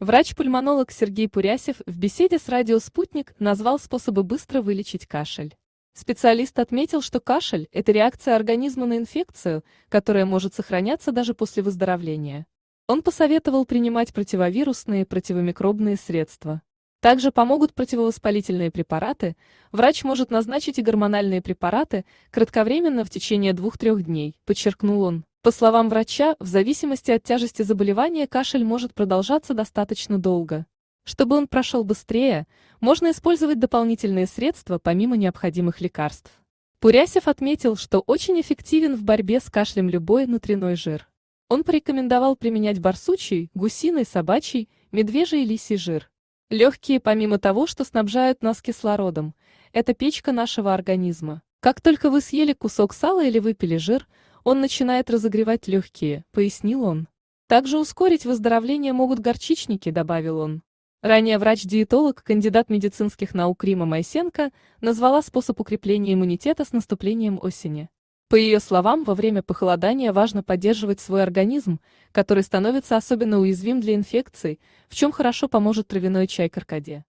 Врач-пульмонолог Сергей Пурясев в беседе с радио «Спутник» назвал способы быстро вылечить кашель. Специалист отметил, что кашель– это реакция организма на инфекцию, которая может сохраняться даже после выздоровления. Он посоветовал принимать противовирусные и противомикробные средства. Также помогут противовоспалительные препараты, врач может назначить и гормональные препараты кратковременно в течение 2–3 дней, подчеркнул он. По словам врача, в зависимости от тяжести заболевания кашель может продолжаться достаточно долго. Чтобы он прошел быстрее, можно использовать дополнительные средства помимо необходимых лекарств. Пурясев отметил, что очень эффективен в борьбе с кашлем любой внутренний жир. Он порекомендовал применять барсучий, гусиный, собачий, медвежий и лисий жир. Легкие, помимо того, что снабжают нас кислородом, это печка нашего организма. Как только вы съели кусок сала или выпили жир, он начинает разогревать легкие, пояснил он. Также ускорить выздоровление могут горчичники, добавил он. Ранее врач-диетолог, кандидат медицинских наук Рима Майсенко назвала способ укрепления иммунитета с наступлением осени. По ее словам, во время похолодания важно поддерживать свой организм, который становится особенно уязвим для инфекций, в чем хорошо поможет травяной чай каркаде.